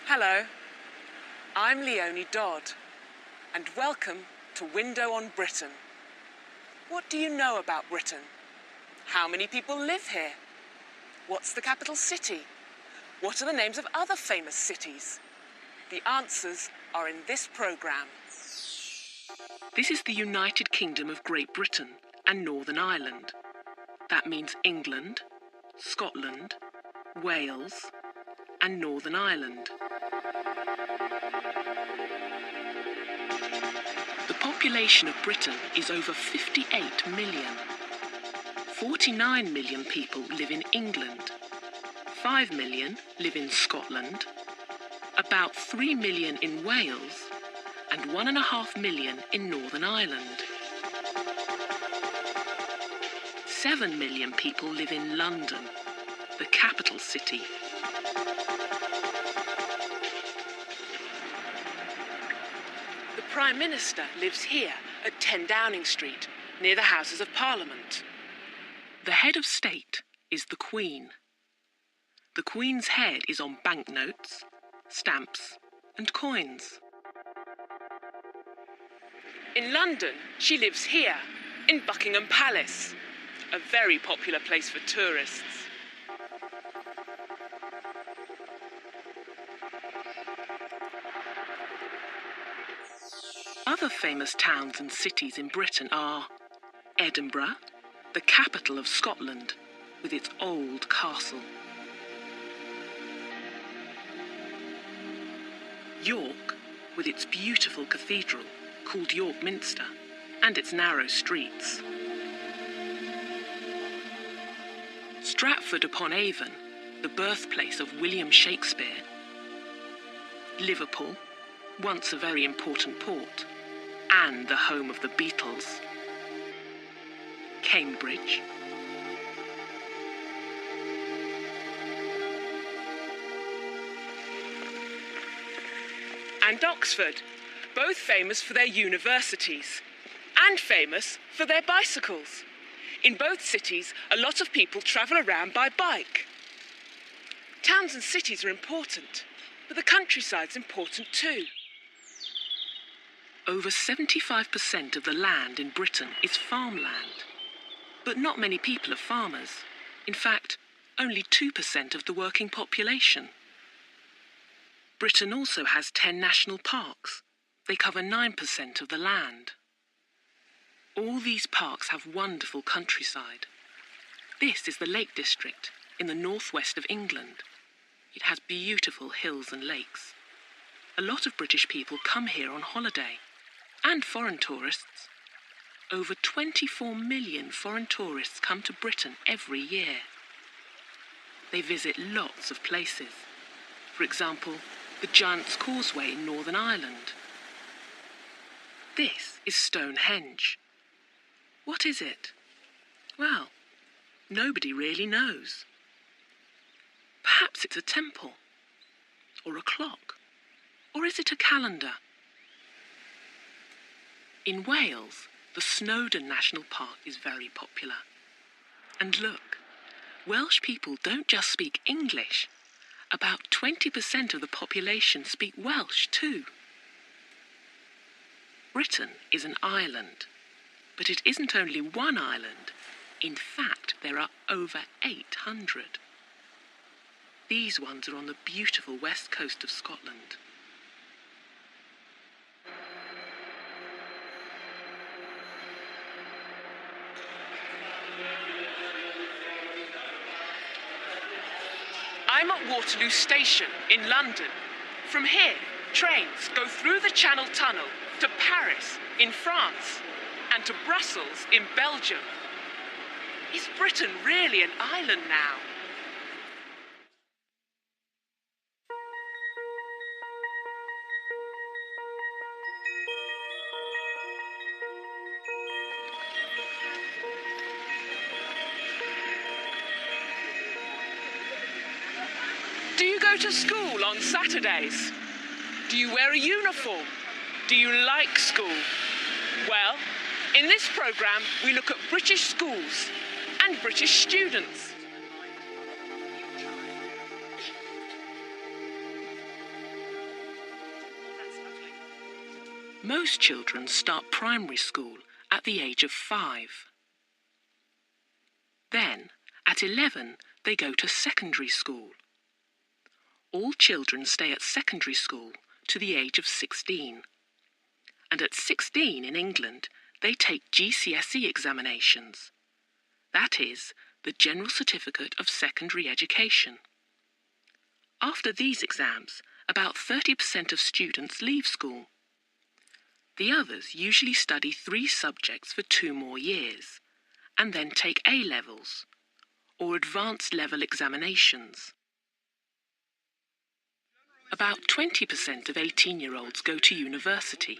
Hello, I'm Leonie Dodd, and welcome to Window on Britain. What do you know about Britain? How many people live here? What's the capital city? What are the names of other famous cities? The answers are in this programme. This is the United Kingdom of Great Britain and Northern Ireland. That means England, Scotland, Wales, and Northern Ireland. The population of Britain is over 58 million. 49 million people live in England. 5 million live in Scotland. About 3 million in Wales. And 1.5 million in Northern Ireland. 7 million people live in London, the capital city. The Prime Minister lives here at 10 Downing Street, near the Houses of Parliament. The head of state is the Queen. The Queen's head is on banknotes, stamps, and coins. In London, she lives here, in Buckingham Palace, a very popular place for tourists. Other famous towns and cities in Britain are Edinburgh, the capital of Scotland, with its old castle. York, with its beautiful cathedral, called York Minster, and its narrow streets. Stratford-upon-Avon, the birthplace of William Shakespeare. Liverpool, once a very important port, and the home of the Beatles. Cambridge. And Oxford, both famous for their universities, and famous for their bicycles. In both cities, a lot of people travel around by bike. Towns and cities are important, but the countryside's important too. Over 75% of the land in Britain is farmland. But not many people are farmers. In fact, only 2% of the working population. Britain also has 10 national parks. They cover 9% of the land. All these parks have wonderful countryside. This is the Lake District in the northwest of England. It has beautiful hills and lakes. A lot of British people come here on holiday. And foreign tourists. Over 24 million foreign tourists come to Britain every year. They visit lots of places. For example, the Giant's Causeway in Northern Ireland. This is Stonehenge. What is it? Well, nobody really knows. Perhaps it's a temple, or a clock, or is it a calendar? In Wales, the Snowdon National Park is very popular. And look, Welsh people don't just speak English. About 20% of the population speak Welsh too. Britain is an island, but it isn't only one island. In fact, there are over 800. These ones are on the beautiful west coast of Scotland. I'm at Waterloo Station in London. From here, trains go through the Channel Tunnel to Paris in France and to Brussels in Belgium. Is Britain really an island now? go to school on Saturdays? Do you wear a uniform? Do you like school? Well, in this programme, we look at British schools and British students. Most children start primary school at the age of 5. Then, at 11, they go to secondary school. All children stay at secondary school to the age of 16. And at 16 in England, they take GCSE examinations. That is, the General Certificate of Secondary Education. After these exams, about 30% of students leave school. The others usually study 3 subjects for 2 more years, and then take A-levels, or advanced level examinations. About 20% of 18-year-olds go to university.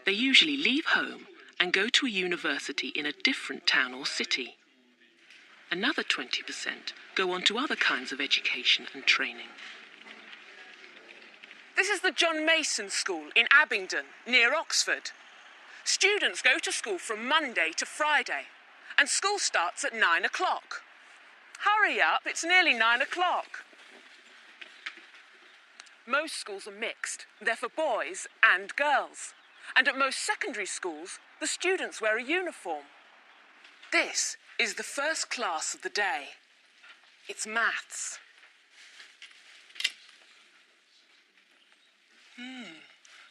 They usually leave home and go to a university in a different town or city. Another 20% go on to other kinds of education and training. This is the John Mason School in Abingdon, near Oxford. Students go to school from Monday to Friday, and school starts at 9 o'clock. Hurry up, it's nearly 9 o'clock. Most schools are mixed. They're for boys and girls. And at most secondary schools, the students wear a uniform. This is the first class of the day. It's maths.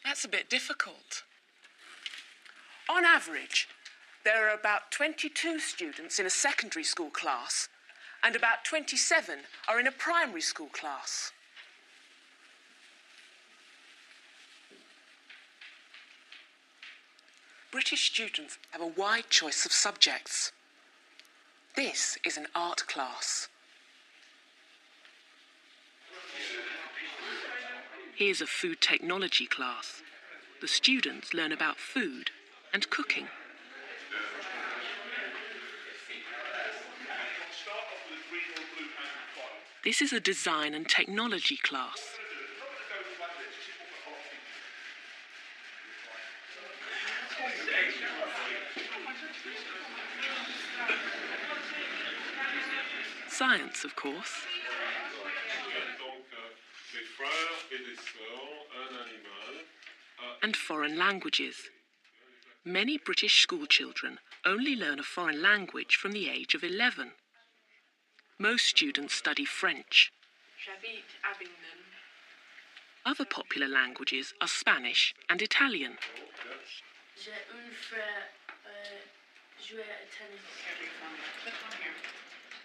That's a bit difficult. On average, there are about 22 students in a secondary school class, and about 27 are in a primary school class. British students have a wide choice of subjects. This is an art class. Here's a food technology class. The students learn about food and cooking. This is a design and technology class. Science, of course. And foreign languages. Many British school children only learn a foreign language from the age of 11. Most students study French. Other popular languages are Spanish and Italian.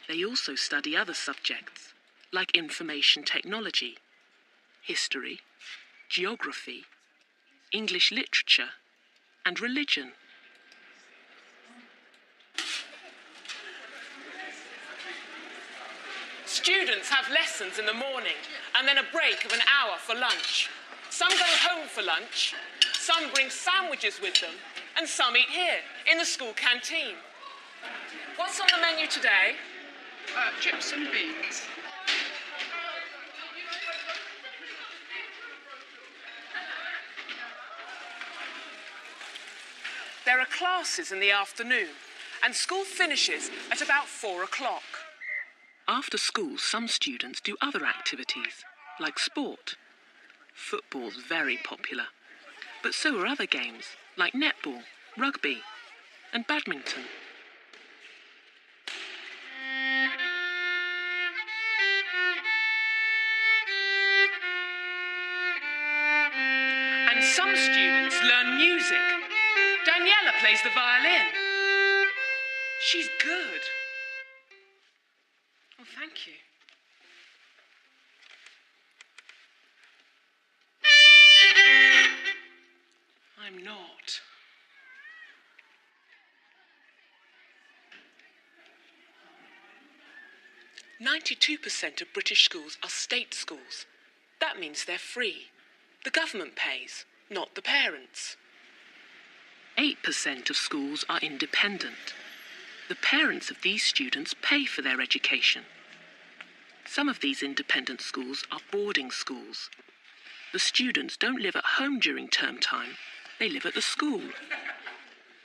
They also study other subjects, like information technology, history, geography, English literature, and religion. Students have lessons in the morning and then a break of an hour for lunch. Some go home for lunch, some bring sandwiches with them, and some eat here, in the school canteen. What's on the menu today? Chips and beans. There are classes in the afternoon, and school finishes at about 4 o'clock. After school, some students do other activities, like sport. Football's very popular, but so are other games, like netball, rugby, and badminton. And some students learn music. Daniela plays the violin. She's good. Oh, thank you. I'm not. "92% of British schools are state schools. That means they're free. The government pays, not the parents. 8% of schools are independent. The parents of these students pay for their education. Some of these independent schools are boarding schools. The students don't live at home during term time, they live at the school.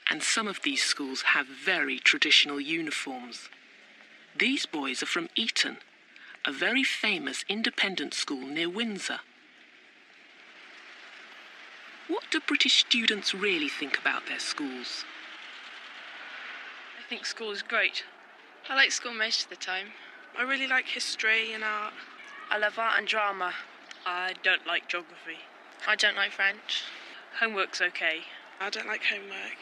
And some of these schools have very traditional uniforms. These boys are from Eton, a very famous independent school near Windsor. What do British students really think about their schools? I think school is great. I like school most of the time. I really like history and art. I love art and drama. I don't like geography. I don't like French. Homework's okay. I don't like homework.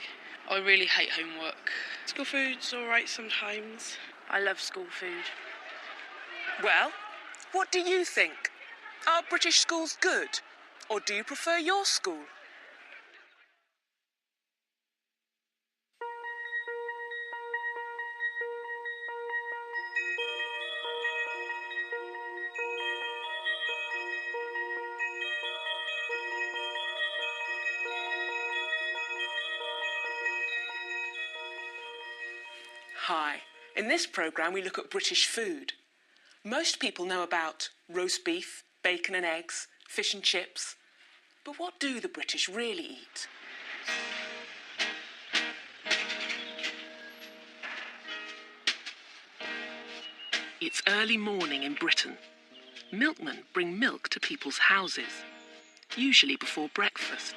I really hate homework. School food's alright sometimes. I love school food. Well, what do you think? Are British schools good? Or do you prefer your school? Hi. In this programme we look at British food. Most people know about roast beef, bacon and eggs, fish and chips. But what do the British really eat? It's early morning in Britain. Milkmen bring milk to people's houses, usually before breakfast.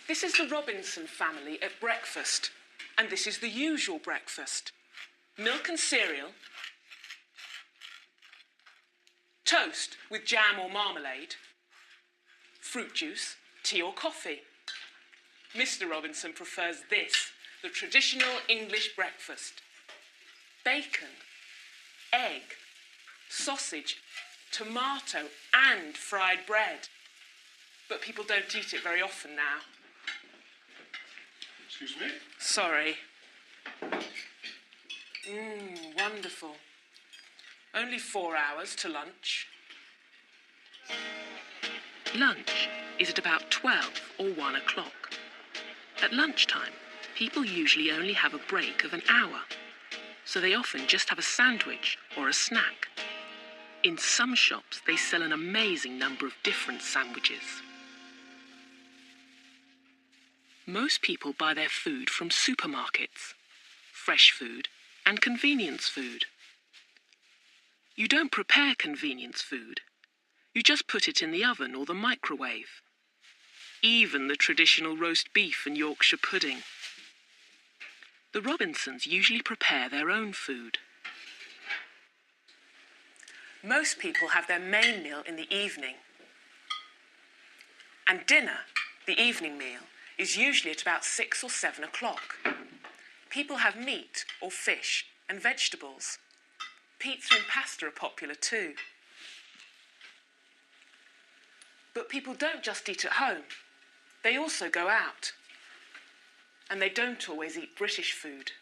This is the Robinson family at breakfast, and this is the usual breakfast. Milk and cereal, toast with jam or marmalade, fruit juice, tea or coffee. Mr. Robinson prefers this, the traditional English breakfast. Bacon, egg, sausage, tomato and fried bread. But people don't eat it very often now. Excuse me? Sorry. Wonderful. Only 4 hours to lunch. Lunch is at about 12 or 1 o'clock. At lunchtime, people usually only have a break of an hour, so they often just have a sandwich or a snack. In some shops, they sell an amazing number of different sandwiches. Most people buy their food from supermarkets, fresh food and convenience food. You don't prepare convenience food. You just put it in the oven or the microwave. Even the traditional roast beef and Yorkshire pudding. The Robinsons usually prepare their own food. Most people have their main meal in the evening. And dinner, the evening meal, is usually at about 6 or 7 o'clock. People have meat or fish and vegetables. Pizza and pasta are popular too. But people don't just eat at home. They also go out. And they don't always eat British food.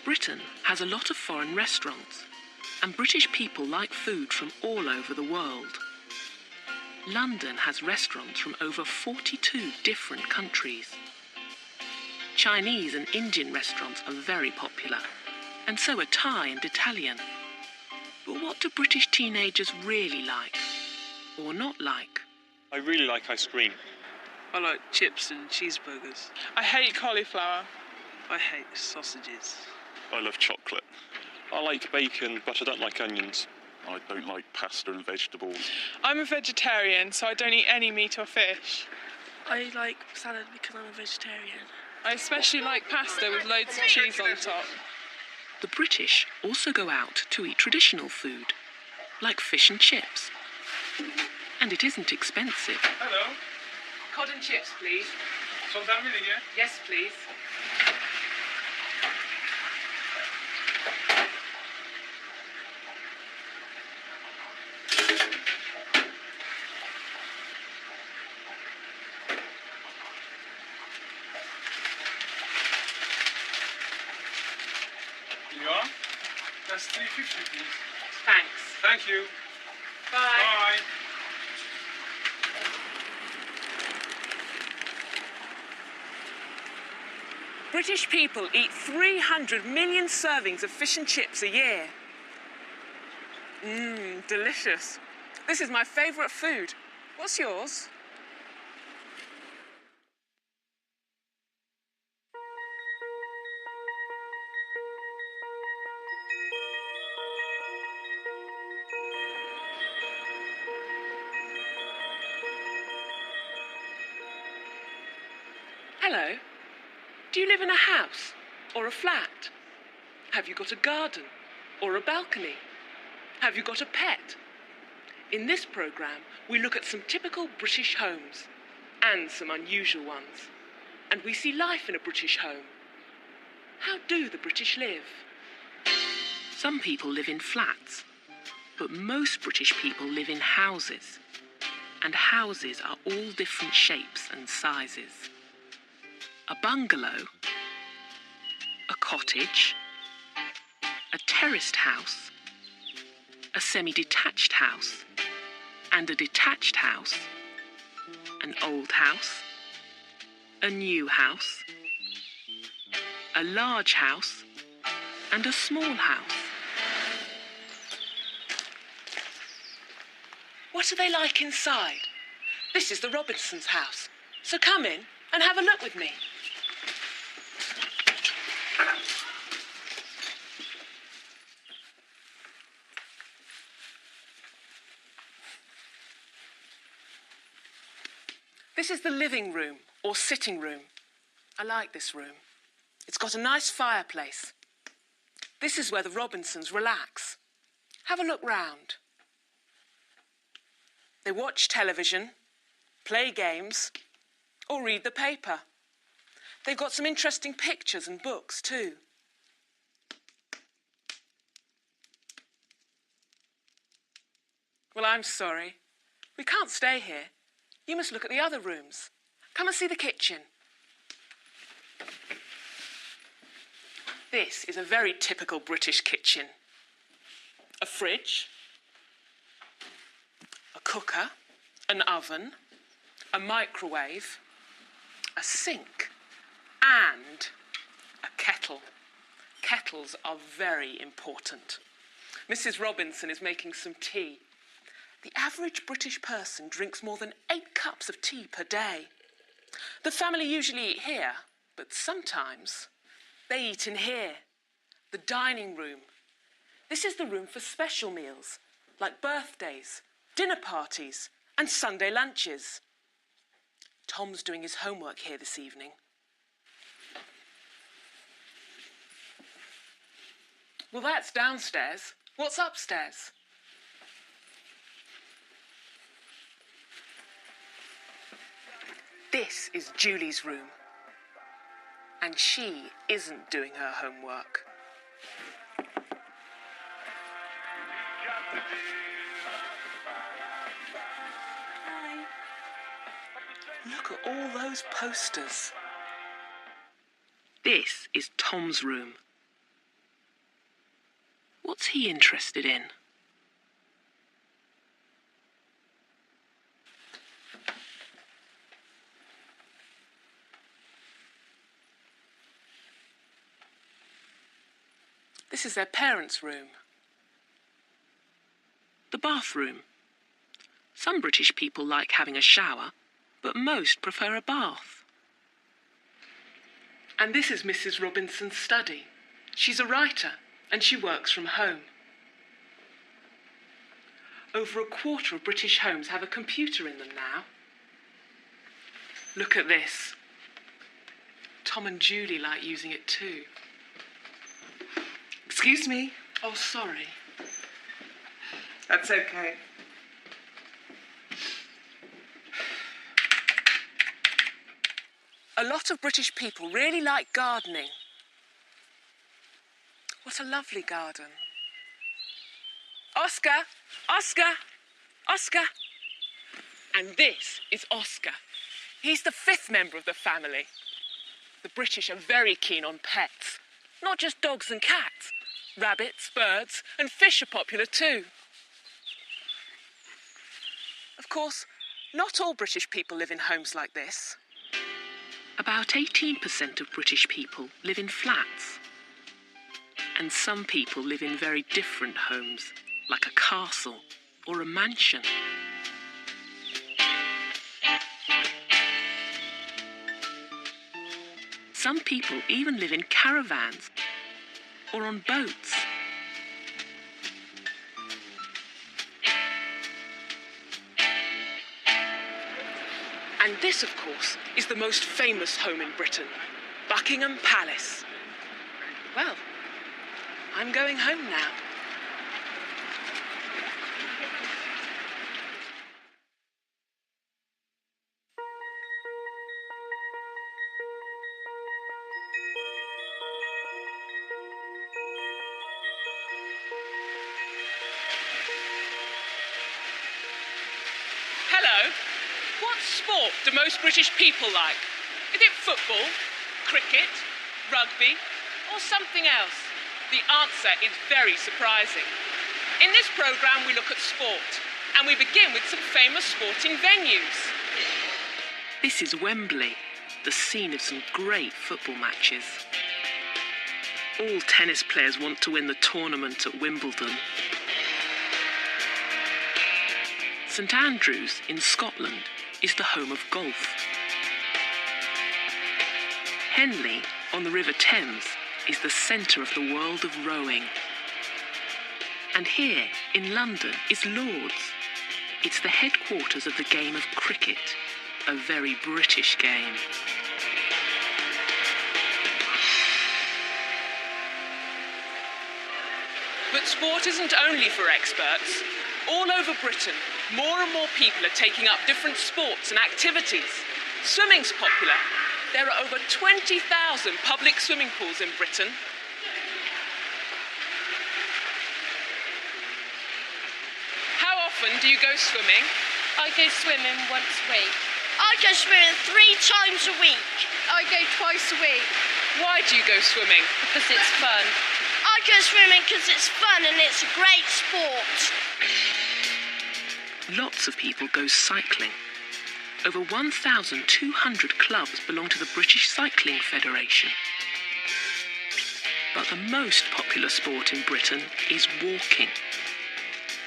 Britain has a lot of foreign restaurants, and British people like food from all over the world. London has restaurants from over 42 different countries. Chinese and Indian restaurants are very popular, and so are Thai and Italian. But what do British teenagers really like, or not like? I really like ice cream. I like chips and cheeseburgers. I hate cauliflower. I hate sausages. I love chocolate. I like bacon, but I don't like onions. I don't like pasta and vegetables. I'm a vegetarian, so I don't eat any meat or fish. I like salad because I'm a vegetarian. I especially like pasta with loads of cheese on top. The British also go out to eat traditional food, like fish and chips. And it isn't expensive. Hello. Cod and chips, please. Salt and vinegar? Yes, please. That's 350, please. Thanks. Thank you. Bye. Bye. British people eat 300 million servings of fish and chips a year. Delicious. This is my favourite food. What's yours? Hello. Do you live in a house or a flat? Have you got a garden or a balcony? Have you got a pet? In this programme, we look at some typical British homes and some unusual ones. And we see life in a British home. How do the British live? Some people live in flats, but most British people live in houses. And houses are all different shapes and sizes. A bungalow, a cottage, a terraced house, a semi-detached house, and a detached house, an old house, a new house, a large house, and a small house. What are they like inside? This is the Robinsons' house, so come in and have a look with me. This is the living room, or sitting room. I like this room. It's got a nice fireplace. This is where the Robinsons relax. Have a look round. They watch television, play games, or read the paper. They've got some interesting pictures and books too. Well, I'm sorry. We can't stay here. You must look at the other rooms. Come and see the kitchen. This is a very typical British kitchen. A fridge, a cooker, an oven, a microwave, a sink, and a kettle. Kettles are very important. Mrs. Robinson is making some tea. The average British person drinks more than 8 cups of tea per day. The family usually eat here, but sometimes they eat in here, the dining room. This is the room for special meals, like birthdays, dinner parties, and Sunday lunches. Tom's doing his homework here this evening. Well, that's downstairs. What's upstairs? This is Julie's room. And she isn't doing her homework. Hi. Look at all those posters. This is Tom's room. What's he interested in? This is their parents' room. The bathroom. Some British people like having a shower, but most prefer a bath. And this is Mrs. Robinson's study. She's a writer, and she works from home. Over a quarter of British homes have a computer in them now. Look at this. Tom and Julie like using it too. Excuse me. Oh, sorry. That's okay. A lot of British people really like gardening. What a lovely garden. Oscar! Oscar! Oscar! And this is Oscar. He's the 5th member of the family. The British are very keen on pets. Not just dogs and cats, Rabbits, birds, and fish are popular too. Of course, not all British people live in homes like this. About 18% of British people live in flats. And some people live in very different homes, like a castle or a mansion. Some people even live in caravans or on boats. And this, of course, is the most famous home in Britain, Buckingham Palace. Well, I'm going home now. Hello. What sport do most British people like? Is it football, cricket, rugby, or something else? The answer is very surprising. In this programme, we look at sport, and we begin with some famous sporting venues. This is Wembley, the scene of some great football matches. All tennis players want to win the tournament at Wimbledon. St Andrews in Scotland is the home of golf. Henley on the River Thames is the centre of the world of rowing. And here in London is Lord's. It's the headquarters of the game of cricket, a very British game. But sport isn't only for experts. All over Britain, more and more people are taking up different sports and activities. Swimming's popular. There are over 20,000 public swimming pools in Britain. How often do you go swimming? I go swimming once a week. I go swimming 3 times a week. I go twice a week. Why do you go swimming? Because it's fun. I go swimming because it's fun and it's a great sport. Lots of people go cycling. Over 1,200 clubs belong to the British Cycling Federation. But the most popular sport in Britain is walking.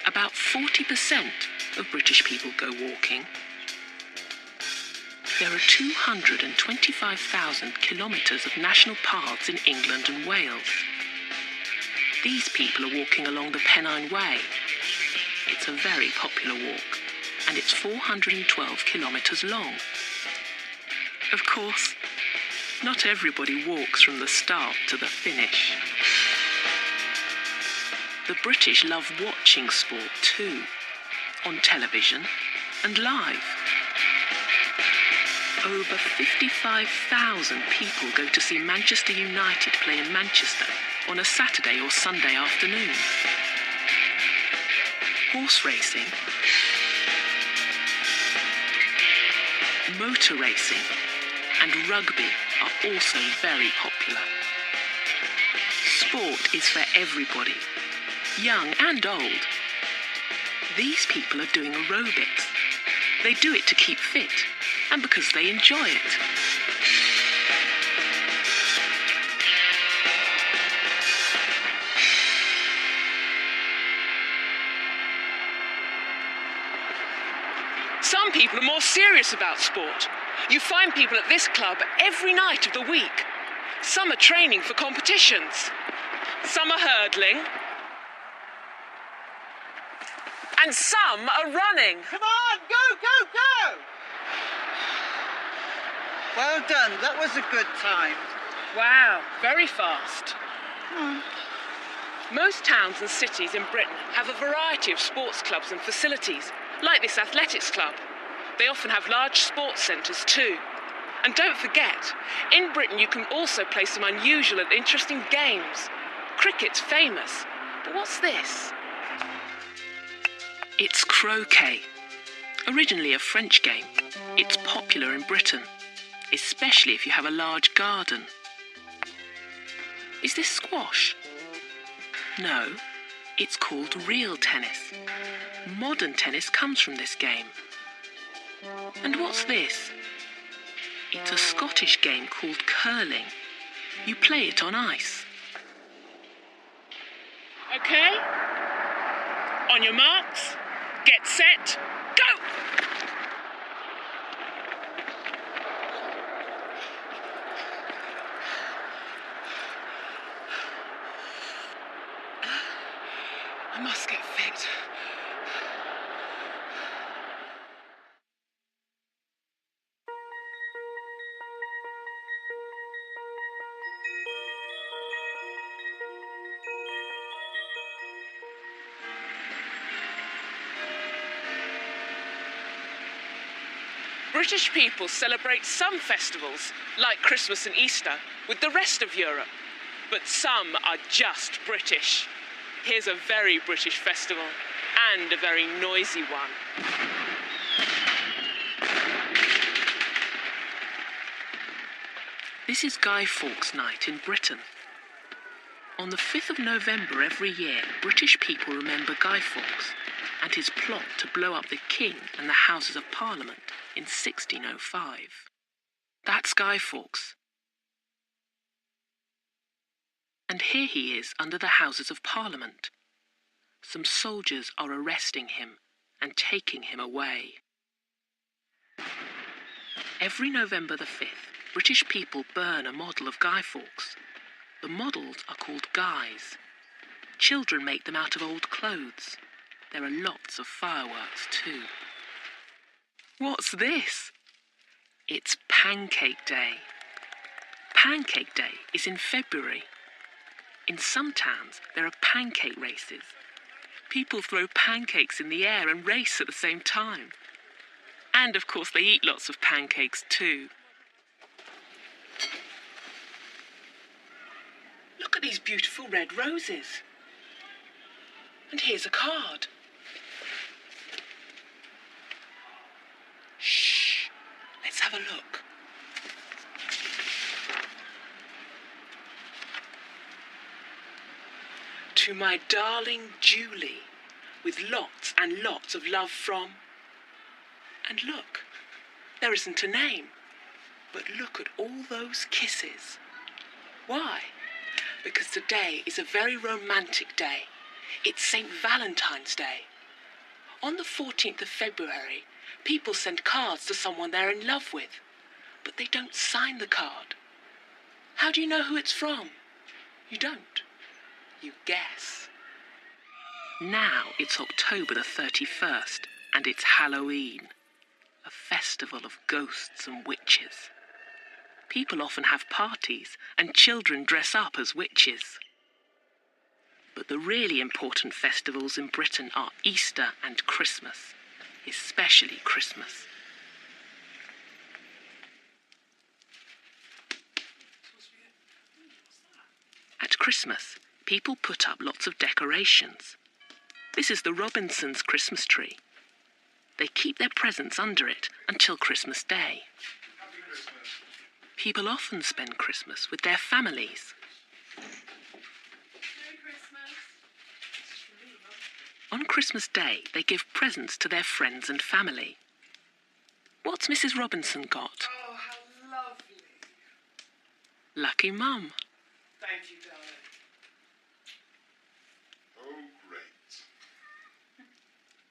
About 40% of British people go walking. There are 225,000 kilometres of national paths in England and Wales. These people are walking along the Pennine Way. It's a very popular walk, and it's 412 kilometres long. Of course, not everybody walks from the start to the finish. The British love watching sport too, on television and live. Over 55,000 people go to see Manchester United play in Manchester on a Saturday or Sunday afternoon. Horse racing, motor racing, and rugby are also very popular. Sport is for everybody, young and old. These people are doing aerobics. They do it to keep fit and because they enjoy it. Some people are more serious about sport. You find people at this club every night of the week. Some are training for competitions. Some are hurdling. And some are running. Come on, go, go, go! Well done, that was a good time. Wow, very fast. Most towns and cities in Britain have a variety of sports clubs and facilities, like this athletics club. They often have large sports centres too. And don't forget, in Britain you can also play some unusual and interesting games. Cricket's famous, but what's this? It's croquet. Originally a French game, it's popular in Britain, especially if you have a large garden. Is this squash? No, it's called real tennis. Modern tennis comes from this game. And what's this? It's a Scottish game called curling. You play it on ice. Okay? On your marks, get set, go! I must get fit. British people celebrate some festivals, like Christmas and Easter, with the rest of Europe. But some are just British. Here's a very British festival, and a very noisy one. This is Guy Fawkes Night in Britain. On the 5th of November every year, British people remember Guy Fawkes and his plot to blow up the King and the Houses of Parliament in 1605. That's Guy Fawkes. And here he is under the Houses of Parliament. Some soldiers are arresting him and taking him away. Every November the 5th, British people burn a model of Guy Fawkes. The models are called guys. Children make them out of old clothes. There are lots of fireworks too. What's this? It's Pancake Day. Pancake Day is in February. In some towns, there are pancake races. People throw pancakes in the air and race at the same time. And, of course, they eat lots of pancakes too. Look at these beautiful red roses. And here's a card. Shh, let's have a look. To my darling Julie, with lots and lots of love from... And look, there isn't a name, but look at all those kisses. Why? Because today is a very romantic day. It's St. Valentine's Day. On the 14th of February, people send cards to someone they're in love with, but they don't sign the card. How do you know who it's from? You don't. You guess. Now it's October the 31st, and it's Halloween, a festival of ghosts and witches. People often have parties, and children dress up as witches. But the really important festivals in Britain are Easter and Christmas, especially Christmas. At Christmas, people put up lots of decorations. This is the Robinsons' Christmas tree. They keep their presents under it until Christmas Day. People often spend Christmas with their families. On Christmas Day, they give presents to their friends and family. What's Mrs. Robinson got? Oh, how lovely. Lucky Mum. Thank you, darling. Oh, great.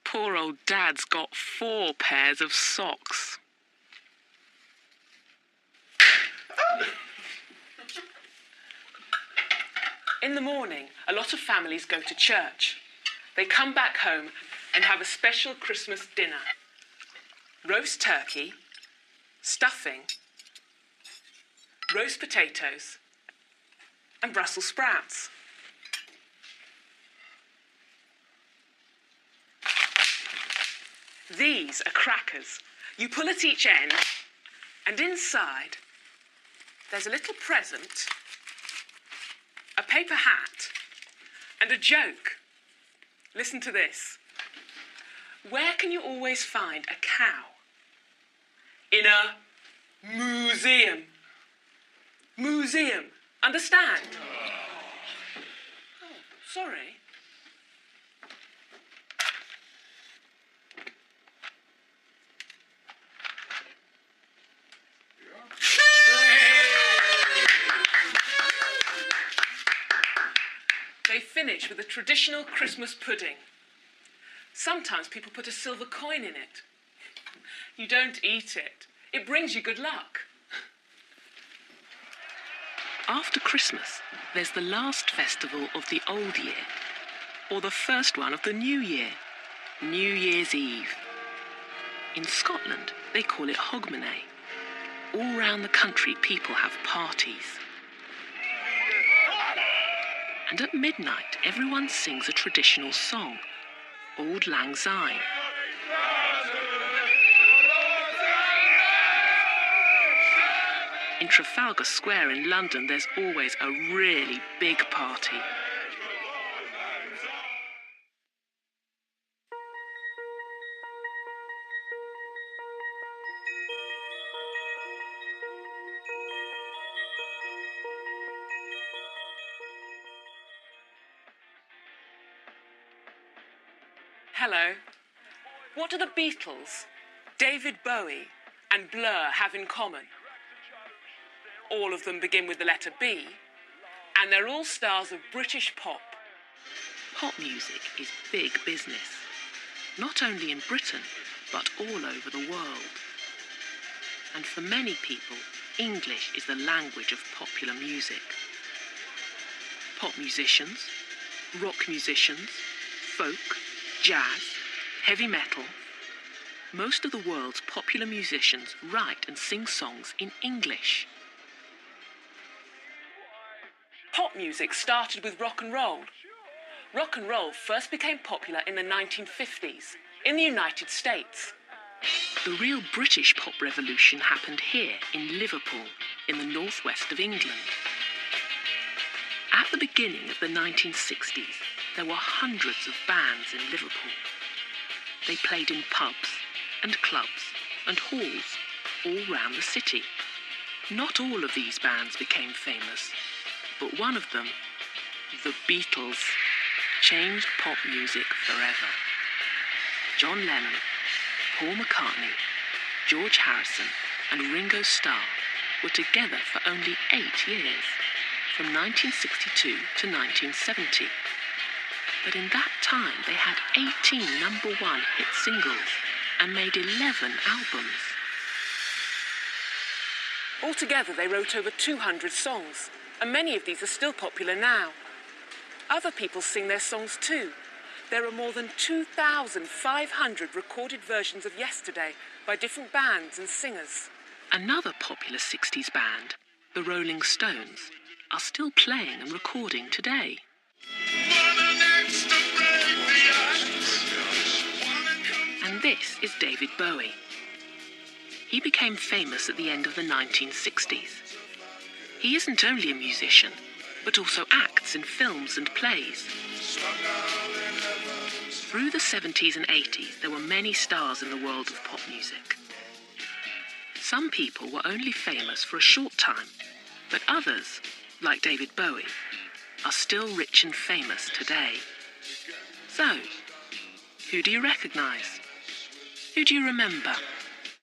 Poor old Dad's got 4 pairs of socks. In the morning, a lot of families go to church. They come back home and have a special Christmas dinner. Roast turkey, stuffing, roast potatoes, and Brussels sprouts. These are crackers. You pull at each end, and inside there's a little present, a paper hat, and a joke. Listen to this. Where can you always find a cow? In a museum. Museum. Understand? Sorry. They finish with a traditional Christmas pudding. Sometimes people put a silver coin in it. You don't eat it. It brings you good luck. After Christmas, there's the last festival of the old year, or the first one of the new year, New Year's Eve. In Scotland, they call it Hogmanay. All round the country, people have parties. And at midnight, everyone sings a traditional song, Auld Lang Syne. In Trafalgar Square in London, there's always a really big party. Hello. What do the Beatles, David Bowie and Blur have in common? All of them begin with the letter B, and they're all stars of British pop. Pop music is big business, not only in Britain, but all over the world. And for many people, English is the language of popular music. Pop musicians, rock musicians, folk, jazz, heavy metal. Most of the world's popular musicians write and sing songs in English. Pop music started with rock and roll. Rock and roll first became popular in the 1950s in the United States. The real British pop revolution happened here in Liverpool, in the northwest of England. At the beginning of the 1960s, there were hundreds of bands in Liverpool. They played in pubs and clubs and halls all round the city. Not all of these bands became famous, but one of them, the Beatles, changed pop music forever. John Lennon, Paul McCartney, George Harrison and Ringo Starr were together for only 8 years, from 1962 to 1970. But in that time, they had 18 number-one hit singles and made 11 albums. Altogether, they wrote over 200 songs, and many of these are still popular now. Other people sing their songs too. There are more than 2,500 recorded versions of Yesterday by different bands and singers. Another popular 60s band, the Rolling Stones, are still playing and recording today. And this is David Bowie. He became famous at the end of the 1960s. He isn't only a musician, but also acts in films and plays. Through the 70s and 80s, there were many stars in the world of pop music. Some people were only famous for a short time, but others, like David Bowie, are still rich and famous today. So, who do you recognise? Who do you remember?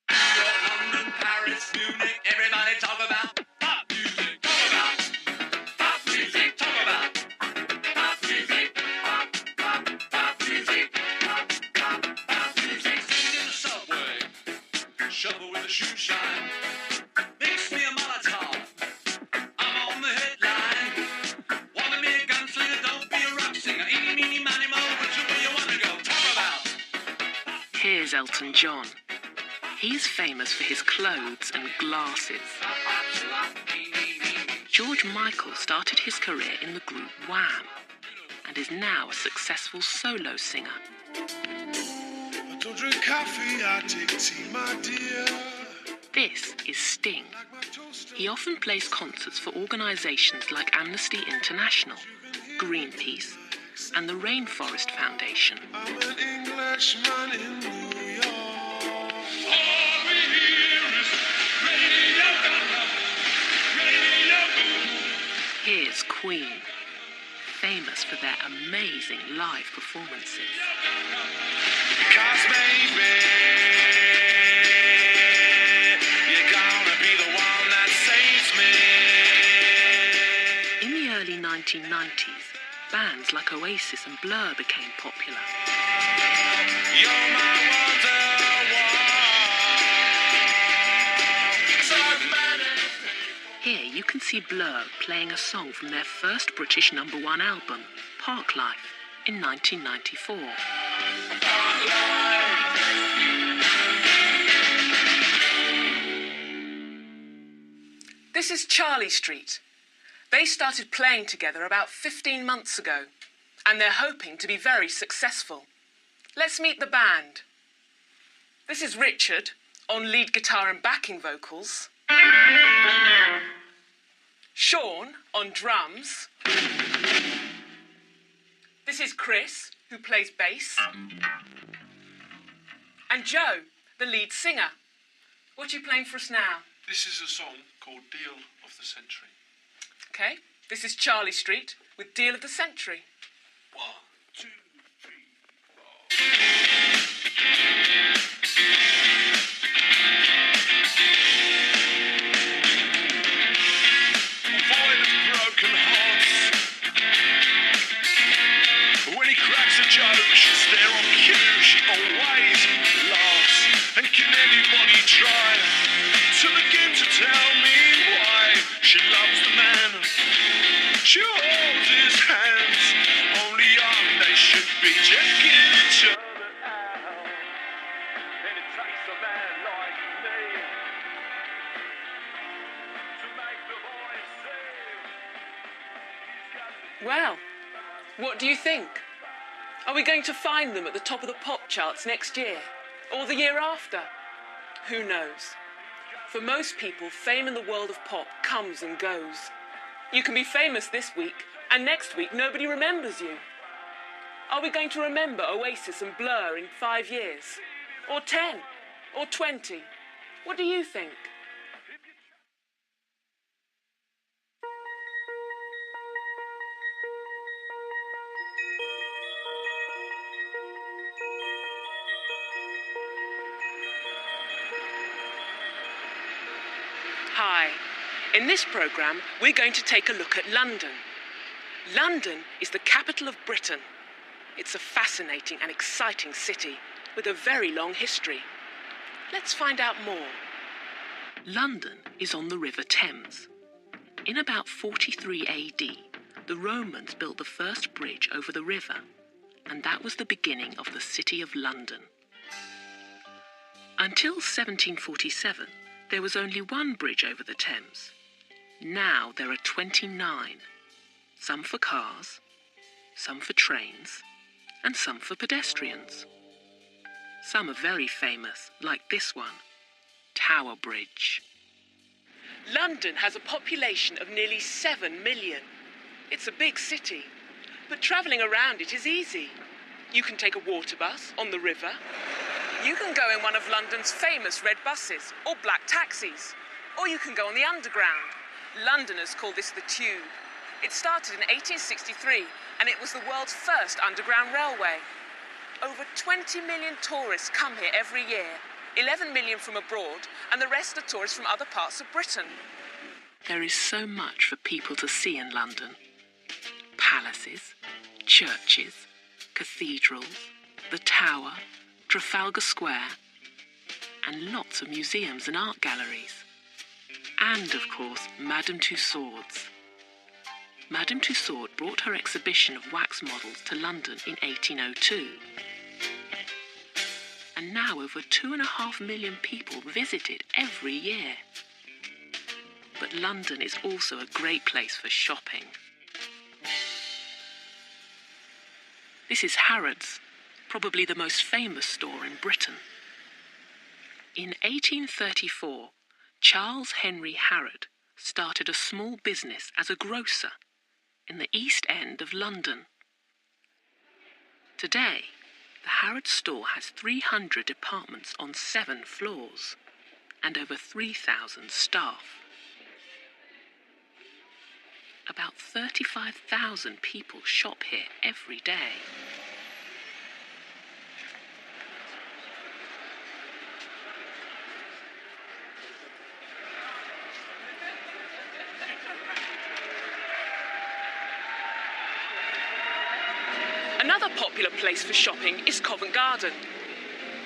London, Paris, Munich, everybody talk about pop music. Talk about pop music. Talk about pop music. Pop music. Pop music. Sitting in the subway, shovel with a shoe shine. Mix me a Molotov. I'm on the headline. Wanna be a gunslinger? Don't be a rock singer. Eeny, meeny, miny, mo. Which way you wanna go? Talk about. Here's Elton John. He's famous for his clothes and glasses. George Michael started his career in the group Wham! And is now a successful solo singer. I don't drink coffee, I take tea, my dear. This is Sting. He often plays concerts for organisations like Amnesty International, Greenpeace, and the Rainforest Foundation. I'm an Englishman in New York. Here's Queen. famous for their amazing live performances. 'Cause maybe you're gonna be the one that saves me. In the early 1990s, bands like Oasis and Blur became popular. You're my Here you can see Blur playing a song from their first British #1 album, Parklife, in 1994. This is Charlie Street. They started playing together about 15 months ago, and they're hoping to be very successful. Let's meet the band. This is Richard, on lead guitar and backing vocals. Sean, on drums. This is Chris, who plays bass. And Joe, the lead singer. What are you playing for us now? This is a song called Deal of the Century. Okay, this is Charlie Street with Deal of the Century. 1, 2, 3, 4. Avoid broken hearts. When he cracks a joke, she's there on cue. She always laughs. And can anybody try to begin to tell me why she loves the man? She holds his hands. Only young, they should be checking each other out. And it takes a man like me to make the boys sing. Well, what do you think? Are we going to find them at the top of the pop charts next year? Or the year after? Who knows? For most people, fame in the world of pop comes and goes. You can be famous this week, and next week nobody remembers you. Are we going to remember Oasis and Blur in 5 years? Or 10? Or 20? What do you think? Hi. In this programme, we're going to take a look at London. London is the capital of Britain. It's a fascinating and exciting city with a very long history. Let's find out more. London is on the River Thames. In about 43 AD, the Romans built the first bridge over the river, and that was the beginning of the City of London. Until 1747, there was only one bridge over the Thames. Now there are 29, some for cars, some for trains, and some for pedestrians. Some are very famous, like this one, Tower Bridge. London has a population of nearly 7 million. It's a big city, but travelling around it is easy. You can take a water bus on the river. You can go in one of London's famous red buses or black taxis, or you can go on the Underground. Londoners call this the Tube. It started in 1863, and it was the world's first underground railway. Over 20 million tourists come here every year, 11 million from abroad, and the rest are tourists from other parts of Britain. There is so much for people to see in London. Palaces, churches, cathedrals, the Tower, Trafalgar Square, and lots of museums and art galleries. And, of course, Madame Tussauds. Madame Tussaud brought her exhibition of wax models to London in 1802. And now over 2.5 million people visit it every year. But London is also a great place for shopping. This is Harrods, probably the most famous store in Britain. In 1834, Charles Henry Harrod started a small business as a grocer in the East End of London. Today, the Harrods store has 300 departments on 7 floors and over 3,000 staff. About 35,000 people shop here every day. Another popular place for shopping is Covent Garden.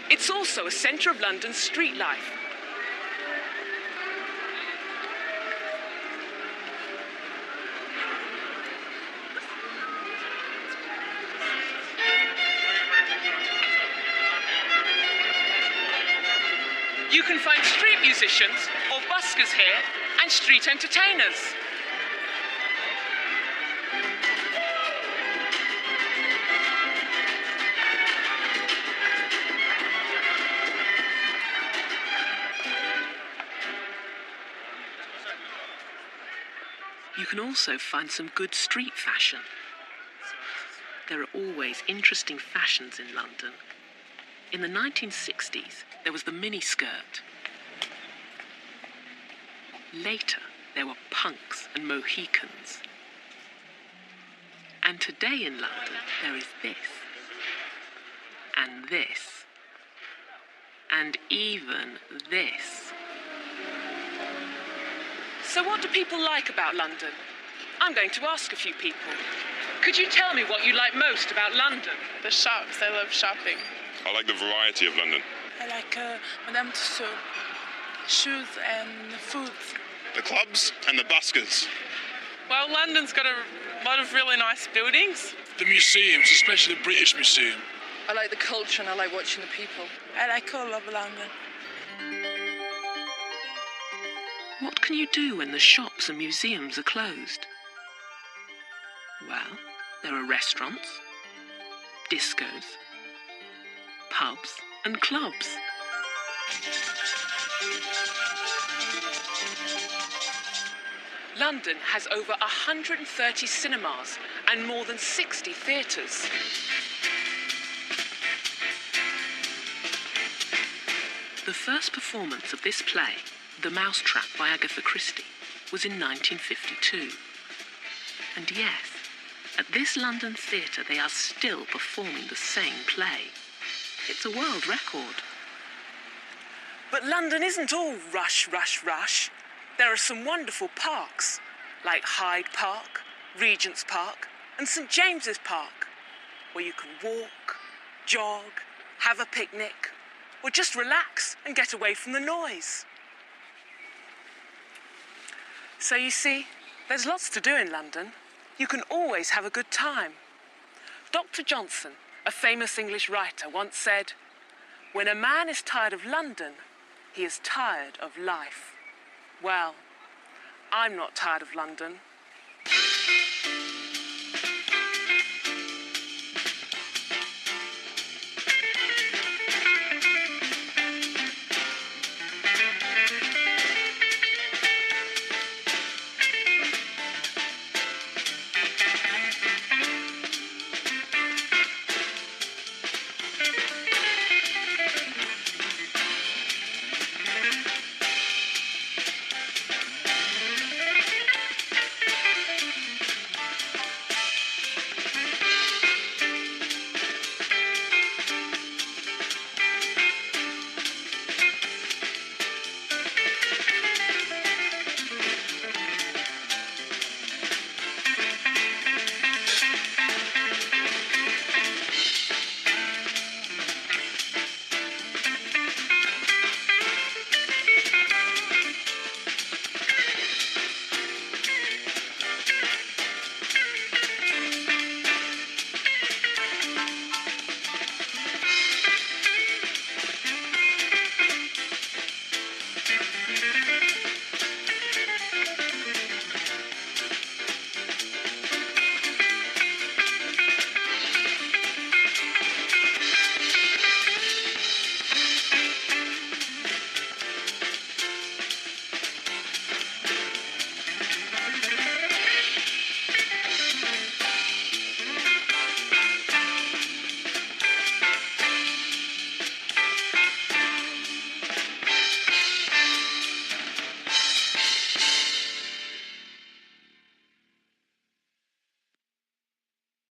It's also a centre of London's street life. You can find street musicians or buskers here and street entertainers. You can also find some good street fashion. There are always interesting fashions in London. In the 1960s, there was the miniskirt. Later, there were punks and Mohicans. And today in London, there is this, and this, and even this. So what do people like about London? I'm going to ask a few people. Could you tell me what you like most about London? The shops. I love shopping. I like the variety of London. I like Madame Tussauds, shoes and food. The clubs and the buskers. Well, London's got a lot of really nice buildings. The museums, especially the British Museum. I like the culture and I like watching the people. I like all of London. What can you do when the shops and museums are closed? Well, there are restaurants, discos, pubs and clubs. London has over 130 cinemas and more than 60 theatres. The first performance of this play, The Mousetrap by Agatha Christie, was in 1952. And yes, at this London theatre they are still performing the same play. It's a world record. But London isn't all rush, rush, rush. There are some wonderful parks, like Hyde Park, Regent's Park, and St James's Park, where you can walk, jog, have a picnic, or just relax and get away from the noise. So you see, there's lots to do in London. You can always have a good time. Dr. Johnson, a famous English writer, once said, "When a man is tired of London, he is tired of life." Well, I'm not tired of London.